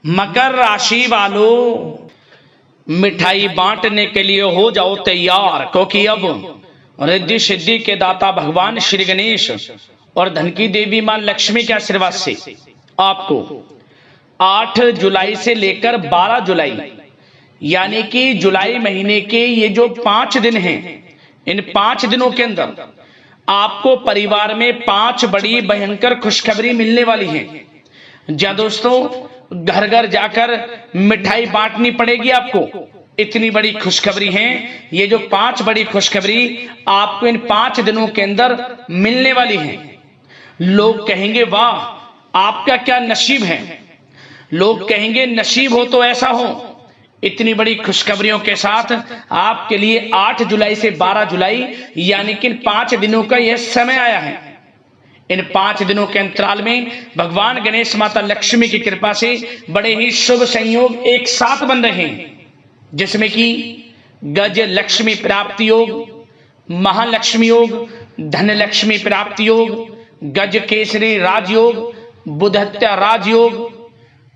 मकर राशि वालों, मिठाई बांटने के लिए हो जाओ तैयार, क्योंकि अब रिद्धि सिद्धि के दाता भगवान श्री गणेश और धन की देवी मां लक्ष्मी के आशीर्वाद से आपको 8 जुलाई से लेकर 12 जुलाई यानी कि जुलाई महीने के ये जो 5 दिन हैं, इन 5 दिनों के अंदर आपको परिवार में 5 बड़ी भयंकर खुशखबरी मिलने वाली है। जहां दोस्तों घर घर जाकर मिठाई बांटनी पड़ेगी आपको। इतनी बड़ी खुशखबरी है। ये जो 5 बड़ी खुशखबरी आपको इन 5 दिनों के अंदर मिलने वाली है। लोग कहेंगे वाह आपका क्या नसीब है, लोग कहेंगे नसीब हो तो ऐसा हो। इतनी बड़ी खुशखबरियों के साथ आपके लिए 8 जुलाई से 12 जुलाई यानी कि इन 5 दिनों का यह समय आया है। इन 5 दिनों के अंतराल में भगवान गणेश माता लक्ष्मी की कृपा से बड़े ही शुभ संयोग एक साथ बन रहे हैं, जिसमें कि गज लक्ष्मी प्राप्ति योग, महालक्ष्मी योग, धन लक्ष्मी प्राप्ति योग, गज केसरी राजयोग, बुधत्या राजयोग,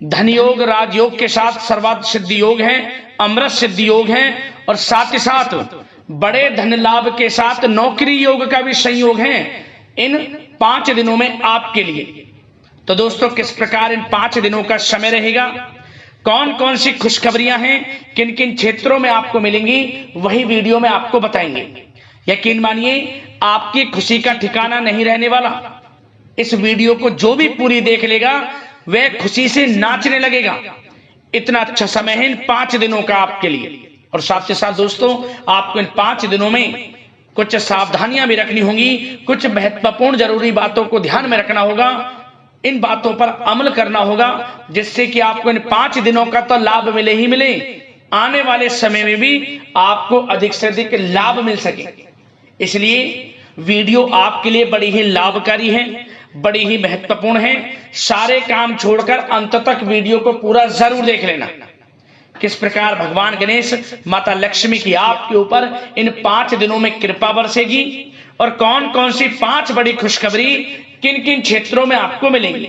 धन योग राजयोग के साथ सर्वार्थ सिद्धि योग है, अमृत सिद्धि योग है और साथ ही साथ बड़े धन लाभ के साथ नौकरी योग का भी संयोग है इन 5 दिनों में आपके लिए। तो दोस्तों किस प्रकार इन 5 दिनों का समय रहेगा, कौन कौन सी खुशखबरियां हैं, किन किन क्षेत्रों में आपको मिलेंगी, वही वीडियो में आपको बताएंगे। यकीन मानिए आपकी खुशी का ठिकाना नहीं रहने वाला। इस वीडियो को जो भी पूरी देख लेगा वह खुशी से नाचने लगेगा। इतना अच्छा समय है इन 5 दिनों का आपके लिए। और साथ ही साथ दोस्तों आपको इन 5 दिनों में कुछ सावधानियां भी रखनी होंगी, कुछ महत्वपूर्ण जरूरी बातों को ध्यान में रखना होगा, इन बातों पर अमल करना होगा, जिससे कि आपको इन 5 दिनों का तो लाभ मिले ही मिले, आने वाले समय में भी आपको अधिक से अधिक लाभ मिल सके। इसलिए वीडियो आपके लिए बड़ी ही लाभकारी है, बड़ी ही महत्वपूर्ण है। सारे काम छोड़कर अंत तक वीडियो को पूरा जरूर देख लेना। किस प्रकार भगवान गणेश माता लक्ष्मी की आपके ऊपर इन 5 दिनों में कृपा बरसेगी और कौन कौन सी 5 बड़ी खुशखबरी किन किन क्षेत्रों में आपको मिलेंगी।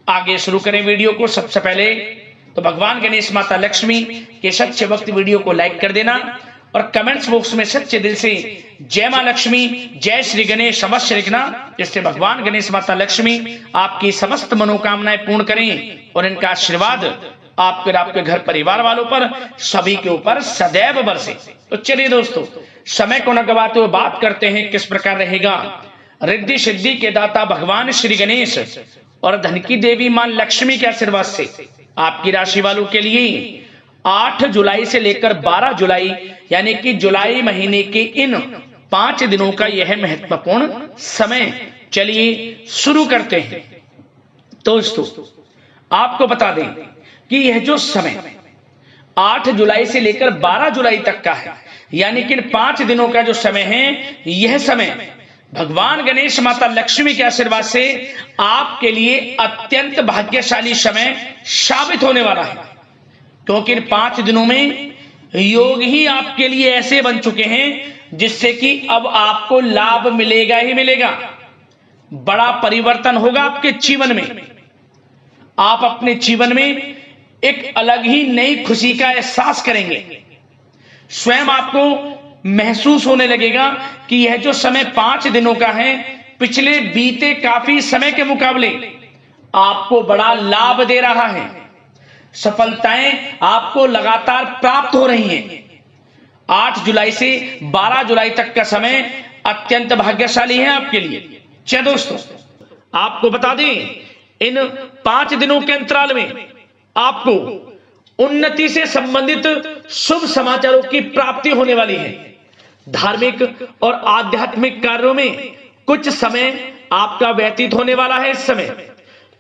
आगे शुरू करें वीडियो को। सबसे पहले तो भगवान गणेश माता लक्ष्मी के सच्चे भक्त वीडियो को लाइक कर देना और कमेंट्स बॉक्स में सच्चे दिल से जय मां लक्ष्मी, जय श्री गणेश अवश्य लिखना, जिससे भगवान गणेश माता लक्ष्मी आपकी समस्त मनोकामनाएं पूर्ण करें और इनका आशीर्वाद आपके घर परिवार वालों पर सभी के ऊपर सदैव बरसे। तो चलिए दोस्तों समय को न गवाते हुए बात करते हैं किस प्रकार रहेगा रिद्धि सिद्धि के दाता भगवान श्री गणेश और धन की देवी मां लक्ष्मी के आशीर्वाद से आपकी राशि वालों के लिए 8 जुलाई से लेकर 12 जुलाई यानी कि जुलाई महीने के इन 5 दिनों का यह महत्वपूर्ण समय। चलिए शुरू करते हैं। दोस्तों आपको बता दें कि यह जो समय 8 जुलाई से लेकर 12 जुलाई तक का है, यानी कि इन 5 दिनों का जो समय है, यह समय भगवान गणेश माता लक्ष्मी के आशीर्वाद से आपके लिए अत्यंत भाग्यशाली समय साबित होने वाला है। क्योंकि इन 5 दिनों में योग ही आपके लिए ऐसे बन चुके हैं जिससे कि अब आपको लाभ मिलेगा ही मिलेगा। बड़ा परिवर्तन होगा आपके जीवन में। आप अपने जीवन में एक अलग ही नई खुशी का एहसास करेंगे। स्वयं आपको महसूस होने लगेगा कि यह जो समय 5 दिनों का है, पिछले बीते काफी समय के मुकाबले आपको बड़ा लाभ दे रहा है। सफलताएं आपको लगातार प्राप्त हो रही हैं। 8 जुलाई से 12 जुलाई तक का समय अत्यंत भाग्यशाली है आपके लिए। चलिए दोस्तों आपको बता दें इन 5 दिनों के अंतराल में आपको उन्नति से संबंधित शुभ समाचारों की प्राप्ति होने वाली है। धार्मिक और आध्यात्मिक कार्यों में कुछ समय आपका व्यतीत होने वाला है। इस समय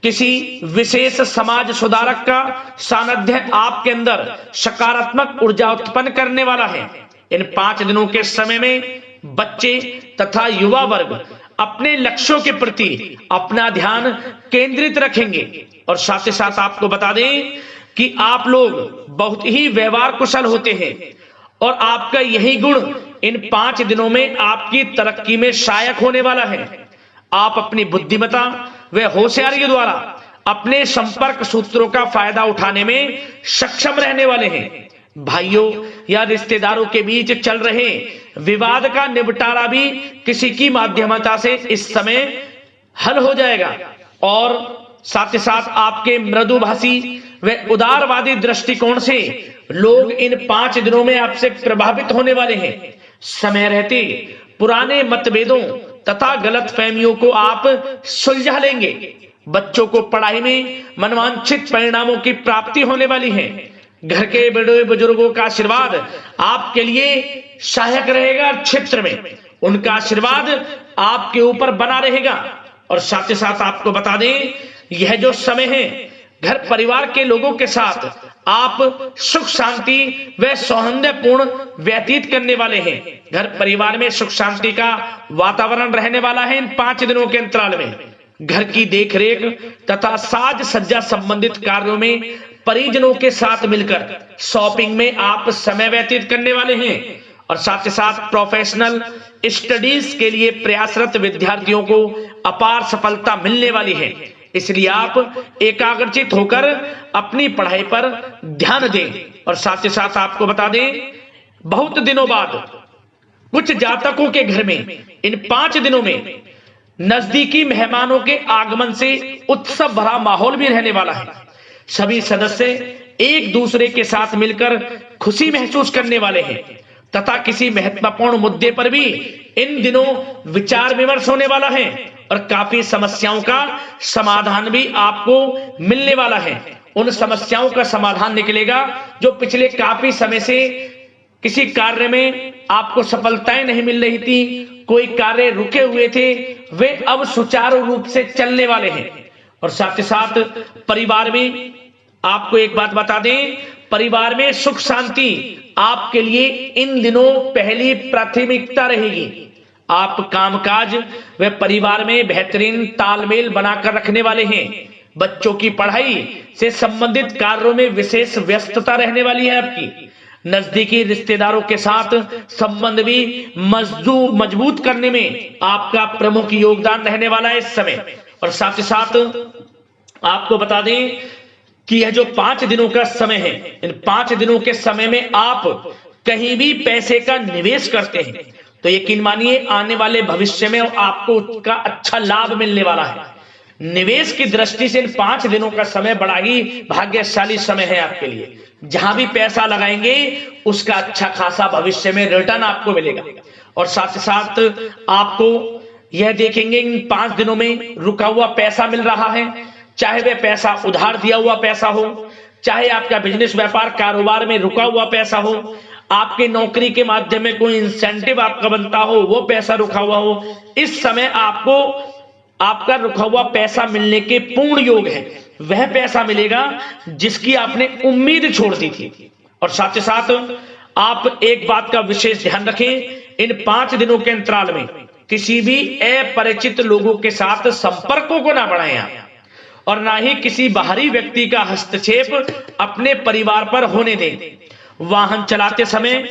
किसी विशेष समाज सुधारक का सानिध्य आपके अंदर सकारात्मक ऊर्जा उत्पन्न करने वाला है। इन 5 दिनों के समय में बच्चे तथा युवा वर्ग अपने लक्ष्यों के प्रति अपना ध्यान केंद्रित रखेंगे। और साथ ही साथ आपको बता दें कि आप लोग बहुत ही व्यवहार कुशल होते हैं और आपका यही गुण इन 5 दिनों में आपकी तरक्की में सहायक होने वाला है। आप अपनी बुद्धिमत्ता व होशियारी के द्वारा अपने संपर्क सूत्रों का फायदा उठाने में सक्षम रहने वाले हैं। भाइयों या रिश्तेदारों के बीच चल रहे विवाद का निपटारा भी किसी की माध्यमता से इस समय हल हो जाएगा और साथ ही साथ आपके मृदुभाषी व उदारवादी दृष्टिकोण से लोग इन 5 दिनों में आपसे प्रभावित होने वाले हैं। समय रहते पुराने मतभेदों तथा गलतफहमियों को आप सुलझा लेंगे। बच्चों को पढ़ाई में मनवांछित परिणामों की प्राप्ति होने वाली है। घर के बड़े बुजुर्गों का आशीर्वाद आपके लिए सहायक रहेगा। क्षेत्र में उनका आशीर्वाद आपके ऊपर बना रहेगा। और साथ ही साथ आपको बता दें, यह जो समय है घर परिवार के लोगों के साथ आप सुख शांति व सौहार्दपूर्ण व्यतीत करने वाले हैं। घर परिवार में सुख शांति का वातावरण रहने वाला है। इन 5 दिनों के अंतराल में घर की देखरेख तथा साज सज्जा संबंधित कार्यों में परिजनों के साथ मिलकर शॉपिंग में आप समय व्यतीत करने वाले हैं। और साथ ही साथ प्रोफेशनल स्टडीज के लिए प्रयासरत विद्यार्थियों को अपार सफलता मिलने वाली है। इसलिए आप एकाग्रचित होकर अपनी पढ़ाई पर ध्यान दें। और साथ ही साथ आपको बता दें, बहुत दिनों बाद कुछ जातकों के घर में इन 5 दिनों में नजदीकी मेहमानों के आगमन से उत्सव भरा माहौल भी रहने वाला है। सभी सदस्य एक दूसरे के साथ मिलकर खुशी महसूस करने वाले हैं तथा किसी महत्वपूर्ण मुद्दे पर भी इन दिनों विचार विमर्श होने वाला है और काफी समस्याओं का समाधान भी आपको मिलने वाला है। उन समस्याओं का समाधान निकलेगा जो पिछले काफी समय से किसी कार्य में आपको सफलताएं नहीं मिल रही थी, कोई कार्य रुके हुए थे, वे अब सुचारू रूप से चलने वाले हैं। और साथ ही साथ परिवार में आपको एक बात बता दें, परिवार में सुख शांति आपके लिए इन दिनों पहली प्राथमिकता रहेगी। आप कामकाज व परिवार में बेहतरीन तालमेल बनाकर रखने वाले हैं। बच्चों की पढ़ाई से संबंधित कार्यों में विशेष व्यस्तता रहने वाली है आपकी। नजदीकी रिश्तेदारों के साथ संबंध भी मजबूत करने में आपका प्रमुख योगदान रहने वाला है इस समय। और साथ ही साथ आपको बता दें कि यह जो 5 दिनों का समय है, इन 5 दिनों के समय में आप कहीं भी पैसे का निवेश करते हैं तो यकीन मानिए आने वाले भविष्य में आपको उसका अच्छा लाभ मिलने वाला है। निवेश की दृष्टि से इन 5 दिनों का समय बड़ा ही भाग्यशाली समय है आपके लिए। जहां भी पैसा लगाएंगे उसका अच्छा खासा भविष्य में रिटर्न आपको मिलेगा। और साथ ही साथ आपको यह देखेंगे इन 5 दिनों में रुका हुआ पैसा मिल रहा है, चाहे वह पैसा उधार दिया हुआ पैसा हो, चाहे आपका बिजनेस व्यापार कारोबार में रुका हुआ पैसा हो, आपके नौकरी के माध्यम में कोई इंसेंटिव आपका बनता हो, वो पैसा रुका हुआ हो। इस समय आपको आपका रुका हुआ पैसा मिलने के पूर्ण योग है। वह पैसा मिलेगा जिसकी आपने उम्मीद छोड़ दी थी। और साथ ही साथ आप एक बात का विशेष ध्यान रखें, इन 5 दिनों के अंतराल में किसी भी अपरिचित लोगों के साथ संपर्कों को ना बढ़ाएं आप, और ना ही किसी बाहरी व्यक्ति का हस्तक्षेप अपने परिवार पर होने दें। वाहन चलाते समय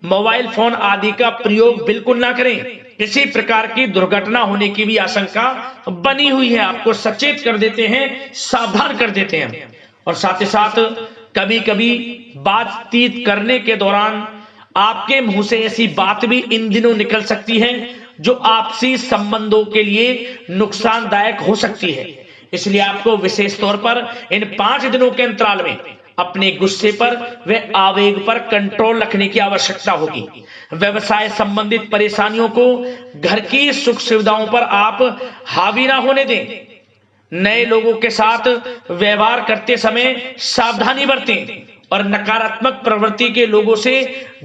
मोबाइल फोन आदि का प्रयोग बिल्कुल ना करें। किसी प्रकार की दुर्घटना होने की भी आशंका बनी हुई है। आपको सचेत कर देते हैं, सावधान कर देते हैं। और साथ ही साथ कभी कभी बातचीत करने के दौरान आपके मुंह से ऐसी बात भी इन दिनों निकल सकती है जो आपसी संबंधों के लिए नुकसानदायक हो सकती है। इसलिए आपको विशेष तौर पर इन 5 दिनों के अंतराल में अपने गुस्से पर व आवेग पर कंट्रोल रखने की आवश्यकता होगी। व्यवसाय संबंधित परेशानियों को घर की सुख सुविधाओं पर आप हावी ना होने दें। नए लोगों के साथ व्यवहार करते समय सावधानी बरतें और नकारात्मक प्रवृत्ति के लोगों से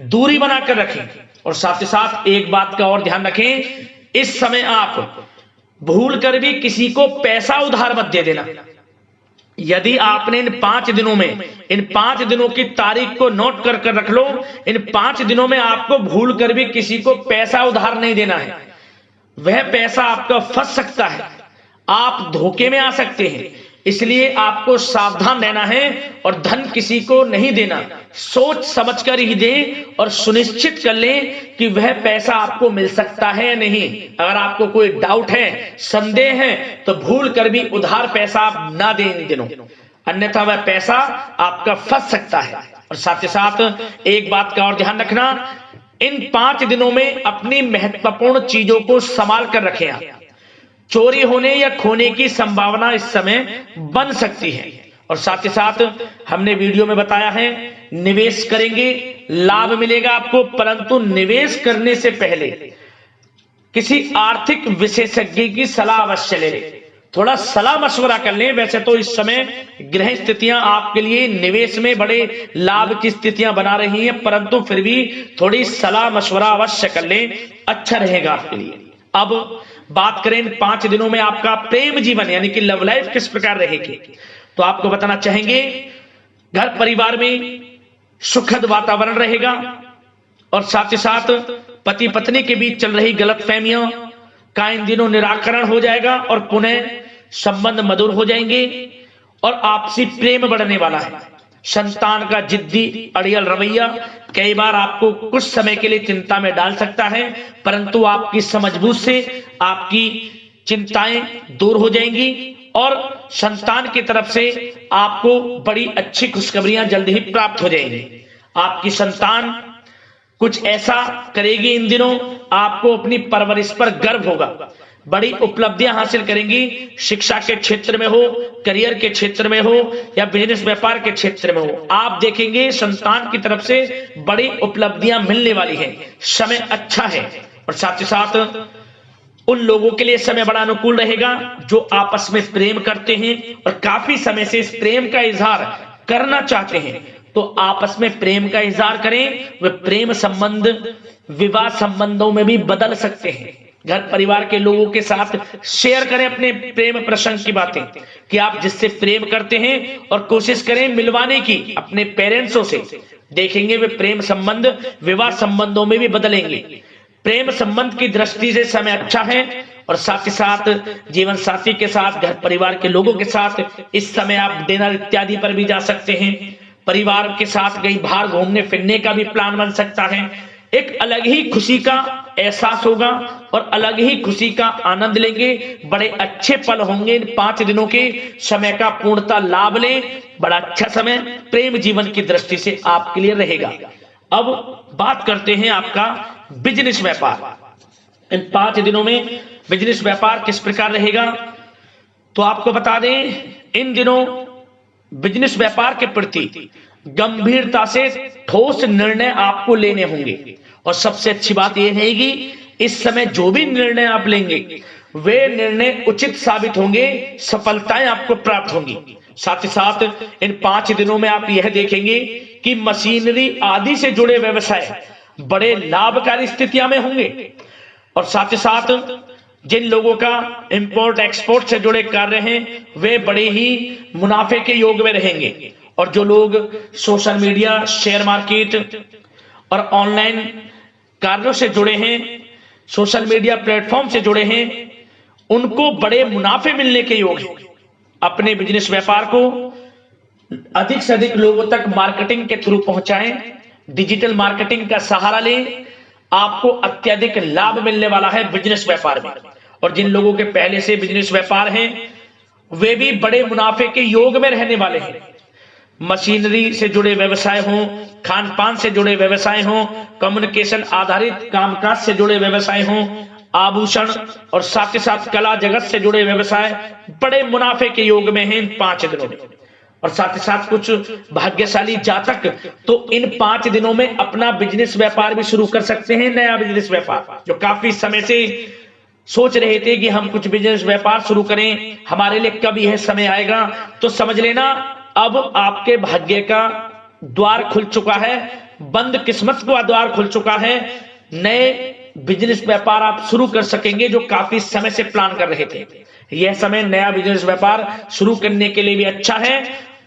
दूरी बनाकर रखें। और साथ ही साथ एक बात का और ध्यान रखें, इस समय आप भूल कर भी किसी को पैसा उधार मत दे देना। यदि आपने इन 5 दिनों में, इन 5 दिनों की तारीख को नोट कर रख लो, इन 5 दिनों में आपको भूल कर भी किसी को पैसा उधार नहीं देना है। वह पैसा आपका फंस सकता है, आप धोखे में आ सकते हैं। इसलिए आपको सावधान रहना है और धन किसी को नहीं देना, सोच समझकर ही दें और सुनिश्चित कर लें कि वह पैसा आपको मिल सकता है या नहीं। अगर आपको कोई डाउट है, संदेह है, तो भूल कर भी उधार पैसा आप ना दें इन दिनों, अन्यथा वह पैसा आपका फंस सकता है। और साथ ही साथ एक बात का और ध्यान रखना, इन 5 दिनों में अपनी महत्वपूर्ण चीजों को संभाल कर रखें। आप चोरी होने या खोने की संभावना इस समय बन सकती है। और साथ ही साथ हमने वीडियो में बताया है, निवेश करेंगे लाभ मिलेगा आपको, परंतु निवेश करने से पहले किसी आर्थिक विशेषज्ञ की सलाह अवश्य ले लें, थोड़ा सलाह मशवरा कर लें। वैसे तो इस समय ग्रह स्थितियां आपके लिए निवेश में बड़े लाभ की स्थितियां बना रही हैं, परंतु फिर भी थोड़ी सलाह मशवरा अवश्य कर लें, अच्छा रहेगा आपके लिए। अब बात करें इन 5 दिनों में आपका प्रेम जीवन यानी कि लव लाइफ किस प्रकार रहेगी, तो आपको बताना चाहेंगे, घर परिवार में सुखद वातावरण रहेगा और साथ ही साथ पति पत्नी के बीच चल रही गलतफहमियों का इन दिनों निराकरण हो जाएगा और पुनः संबंध मधुर हो जाएंगे और आपसी प्रेम बढ़ने वाला है। संतान का जिद्दी अड़ियल रवैया कई बार आपको कुछ समय के लिए चिंता में डाल सकता है, परंतु आपकी समझबूझ से आपकी चिंताएं दूर हो जाएंगी और संतान की तरफ से आपको बड़ी अच्छी खुशखबरियां जल्द ही प्राप्त हो जाएंगी। आपकी संतान कुछ ऐसा करेगी इन दिनों, आपको अपनी परवरिश पर गर्व होगा, बड़ी उपलब्धियां हासिल करेंगी। शिक्षा के क्षेत्र में हो, करियर के क्षेत्र में हो या बिजनेस व्यापार के क्षेत्र में हो, आप देखेंगे संतान की तरफ से बड़ी उपलब्धियां मिलने वाली है, समय अच्छा है। और साथ ही साथ उन लोगों के लिए समय बड़ा अनुकूल रहेगा जो आपस में प्रेम करते हैं और काफी समय से इस प्रेम का इजहार करना चाहते हैं, तो आपस में प्रेम का इजहार करें। वे प्रेम संबंध विवाह संबंधों में भी बदल सकते हैं। घर परिवार के लोगों के साथ शेयर करें अपने प्रेम प्रसंग की बातें कि आप जिससे प्रेम करते हैं और कोशिश करें मिलवाने की अपने पेरेंट्सों से, देखेंगे वे प्रेम संबंध विवाह संबंधों में भी बदलेंगे। प्रेम संबंध की दृष्टि से समय अच्छा है और साथ ही साथ जीवन साथी के साथ, घर परिवार के लोगों के साथ इस समय आप डिनर इत्यादि पर भी जा सकते हैं। परिवार के साथ कहीं बाहर घूमने फिरने का भी प्लान बन सकता है। एक अलग ही खुशी का एहसास होगा और अलग ही खुशी का आनंद लेंगे। बड़े अच्छे पल होंगे इन 5 दिनों के, समय का पूर्णतः लाभ लें। बड़ा अच्छा समय प्रेम जीवन की दृष्टि से आपके लिए रहेगा। अब बात करते हैं आपका बिजनेस व्यापार। इन 5 दिनों में बिजनेस व्यापार किस प्रकार रहेगा, तो आपको बता दें, इन दिनों बिजनेस व्यापार के प्रति गंभीरता से ठोस निर्णय आपको लेने होंगे और सबसे अच्छी बात यह रहेगी, इस समय जो भी निर्णय आप लेंगे वे निर्णय उचित साबित होंगे, सफलताएं आपको प्राप्त होंगी। साथ ही साथ इन 5 दिनों में आप यह देखेंगे कि मशीनरी आदि से जुड़े व्यवसाय बड़े लाभकारी स्थितियां में होंगे और साथ ही साथ जिन लोगों का इंपोर्ट एक्सपोर्ट से जुड़े कार्य हैं वे बड़े ही मुनाफे के योग में रहेंगे। और जो लोग सोशल मीडिया, शेयर मार्केट और ऑनलाइन कार्यों से जुड़े हैं, सोशल मीडिया प्लेटफॉर्म से जुड़े हैं, उनको बड़े मुनाफे मिलने के योग हैं। अपने बिजनेस व्यापार को अधिक से अधिक लोगों तक मार्केटिंग के थ्रू पहुंचाएं, डिजिटल मार्केटिंग का सहारा लें, आपको अत्यधिक लाभ मिलने वाला है बिजनेस व्यापार में। और जिन लोगों के पहले से बिजनेस व्यापार हैं वे भी बड़े मुनाफे के योग में रहने वाले हैं। मशीनरी से जुड़े व्यवसाय हों, खान पान से जुड़े व्यवसाय हों, कम्युनिकेशन आधारित कामकाज से जुड़े व्यवसाय हों, आभूषण और साथ ही साथ कला जगत से जुड़े व्यवसाय बड़े मुनाफे के योग में हैं इन 5 दिनों में। और साथ ही साथ कुछ भाग्यशाली जातक तो इन 5 दिनों में अपना बिजनेस व्यापार भी शुरू कर सकते हैं, नया बिजनेस व्यापार। जो काफी समय से सोच रहे थे कि हम कुछ बिजनेस व्यापार शुरू करें, हमारे लिए कब यह समय आएगा, तो समझ लेना अब आपके भाग्य का द्वार खुल चुका है, बंद किस्मत का द्वार खुल चुका है। नए बिजनेस व्यापार आप शुरू कर सकेंगे जो काफी समय से प्लान कर रहे थे। यह समय नया बिजनेस व्यापार शुरू करने के लिए भी अच्छा है,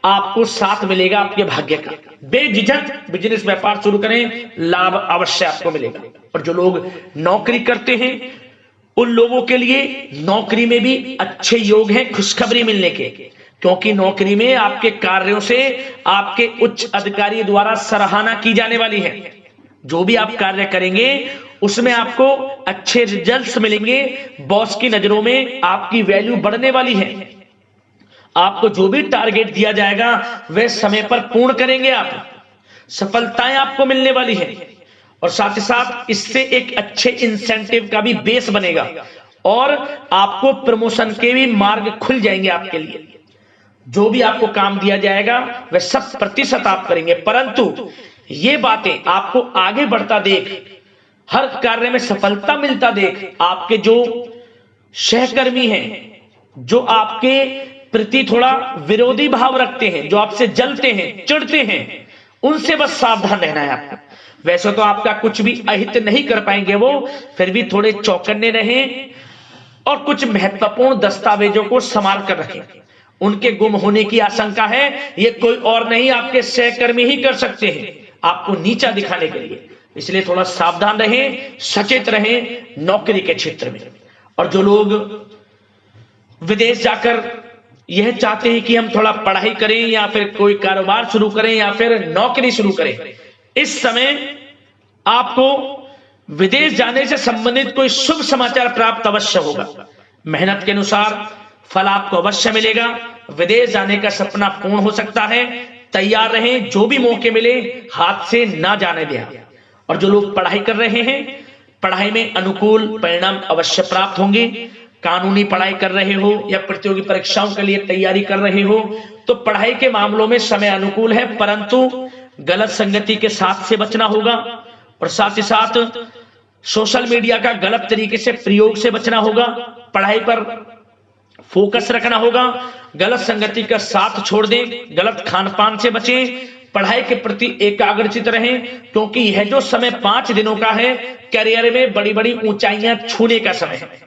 आपको साथ मिलेगा आपके भाग्य का। बेझिझक बिजनेस व्यापार शुरू करें, लाभ अवश्य आपको मिलेगा। और जो लोग नौकरी करते हैं उन लोगों के लिए नौकरी में भी अच्छे योग हैं खुशखबरी मिलने के। क्योंकि नौकरी में आपके कार्यों से आपके उच्च अधिकारी द्वारा सराहना की जाने वाली है। जो भी आप कार्य करेंगे उसमें आपको अच्छे रिजल्ट्स मिलेंगे, बॉस की नजरों में आपकी वैल्यू बढ़ने वाली है। आपको जो भी टारगेट दिया जाएगा वह समय पर पूर्ण करेंगे आप, सफलताएं आपको मिलने वाली है। और साथ ही साथ इससे एक अच्छे इंसेंटिव का भी बेस बनेगा और आपको प्रमोशन के भी मार्ग खुल जाएंगे आपके लिए। जो भी आपको काम दिया जाएगा वह 100% आप करेंगे, परंतु ये बातें आपको आगे बढ़ता देख, हर कार्य में सफलता मिलता देख आपके जो सहकर्मी हैं, जो आपके प्रति थोड़ा विरोधी भाव रखते हैं, जो आपसे जलते हैं, चिढ़ते हैं, उनसे बस सावधान रहना है आपको। वैसे तो आपका कुछ भी अहित नहीं कर पाएंगे वो, फिर भी थोड़े चौकन्ने रहें और कुछ महत्वपूर्ण दस्तावेजों को संभाल कर रखें। उनके गुम होने की आशंका है, ये कोई और नहीं आपके सहकर्मी ही कर सकते हैं आपको नीचा दिखाने के लिए। इसलिए थोड़ा सावधान रहें, सचेत रहें नौकरी के क्षेत्र में। और जो लोग विदेश जाकर यह चाहते हैं कि हम थोड़ा पढ़ाई करें या फिर कोई कारोबार शुरू करें या फिर नौकरी शुरू करें, इस समय आपको विदेश जाने से संबंधित कोई शुभ समाचार प्राप्त अवश्य होगा। मेहनत के अनुसार फल आपको अवश्य मिलेगा। विदेश जाने का सपना पूर्ण हो सकता है। तैयार रहें, जो भी मौके मिले हाथ से ना जाने दें। और जो लोग पढ़ाई कर रहे हैं, पढ़ाई में अनुकूल परिणाम अवश्य प्राप्त होंगे। कानूनी पढ़ाई कर रहे हो या प्रतियोगी परीक्षाओं के लिए तैयारी कर रहे हो तो पढ़ाई के मामलों में समय अनुकूल है, परंतु गलत संगति के साथ से बचना होगा। और साथ ही साथ सोशल मीडिया का गलत तरीके से प्रयोग से बचना होगा। पढ़ाई पर फोकस रखना होगा, गलत संगति का साथ छोड़ दें, गलत खान पान से बचें, पढ़ाई के प्रति एकाग्रचित रहें, क्योंकि यह जो समय 5 दिनों का है करियर में बड़ी बड़ी ऊंचाइयां छूने का समय है।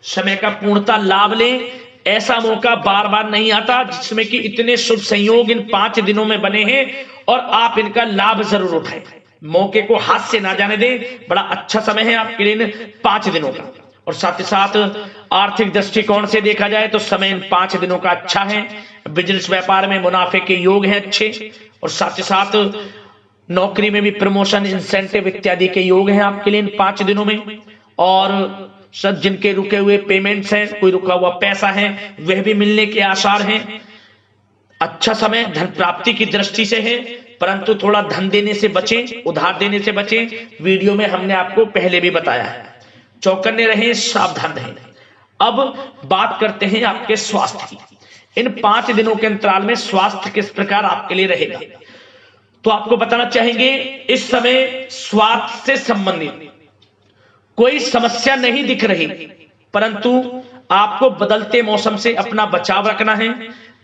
समय का पूर्णता लाभ लें। ऐसा मौका बार बार नहीं आता जिसमें कि इतने शुभ संयोग इन 5 दिनों में बने हैं और आप इनका लाभ जरूर उठाएं। मौके को हाथ से ना जाने दें। बड़ा अच्छा समय है आपके लिए 5 दिनों का। और साथ ही साथ आर्थिक दृष्टिकोण से देखा जाए तो समय इन 5 दिनों का अच्छा है। बिजनेस व्यापार में मुनाफे के योग हैं अच्छे। और साथ ही साथ नौकरी में भी प्रमोशन, इंसेंटिव इत्यादि के योग हैं आपके लिए इन 5 दिनों में। और सब जिनके रुके हुए पेमेंट्स हैं, कोई रुका हुआ पैसा है, वह भी मिलने के आसार हैं। अच्छा समय धन प्राप्ति की दृष्टि से है, परंतु थोड़ा धन देने से बचें, उधार देने से बचें। वीडियो में हमने आपको पहले भी बताया है। चौकन्ने रहें, सावधान रहें। अब बात करते हैं आपके स्वास्थ्य की। इन 5 दिनों के अंतराल में स्वास्थ्य किस प्रकार आपके लिए रहेगा, तो आपको बताना चाहेंगे इस समय स्वास्थ्य से संबंधित कोई समस्या नहीं दिख रही, परंतु आपको बदलते मौसम से अपना बचाव रखना है,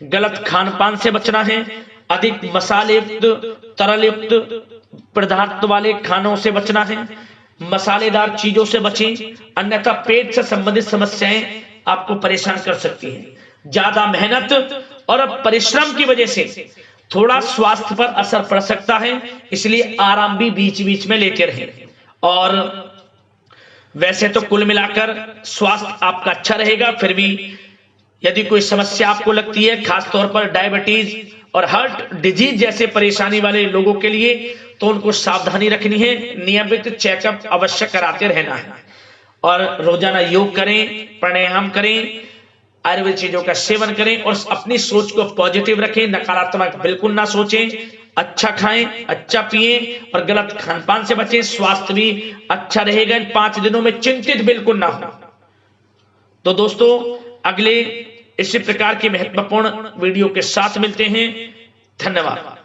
गलत खान पान से बचना है, अधिक मसाले युक्त, तरल युक्त पदार्थ वाले खानों से बचना है, मसालेदार चीजों से बचें, अन्यथा पेट से संबंधित समस्याएं आपको परेशान कर सकती हैं। ज्यादा मेहनत और परिश्रम की वजह से थोड़ा स्वास्थ्य पर असर पड़ सकता है, इसलिए आराम भी बीच बीच में लेते रहें। और वैसे तो कुल मिलाकर स्वास्थ्य आपका अच्छा रहेगा, फिर भी यदि कोई समस्या आपको लगती है, खासतौर पर डायबिटीज और हार्ट डिजीज जैसे परेशानी वाले लोगों के लिए, तो उनको सावधानी रखनी है। नियमित चेकअप अवश्य कराते रहना है और रोजाना योग करें, प्राणायाम करें, आयुर्वेद चीजों का सेवन करें और अपनी सोच को पॉजिटिव रखें। नकारात्मक बिल्कुल ना सोचें। अच्छा खाएं, अच्छा पिएं और गलत खान पान से बचें। स्वास्थ्य भी अच्छा रहेगा। इन 5 दिनों में चिंतित बिल्कुल ना हो। तो दोस्तों, अगले इसी प्रकार की महत्वपूर्ण वीडियो के साथ मिलते हैं। धन्यवाद।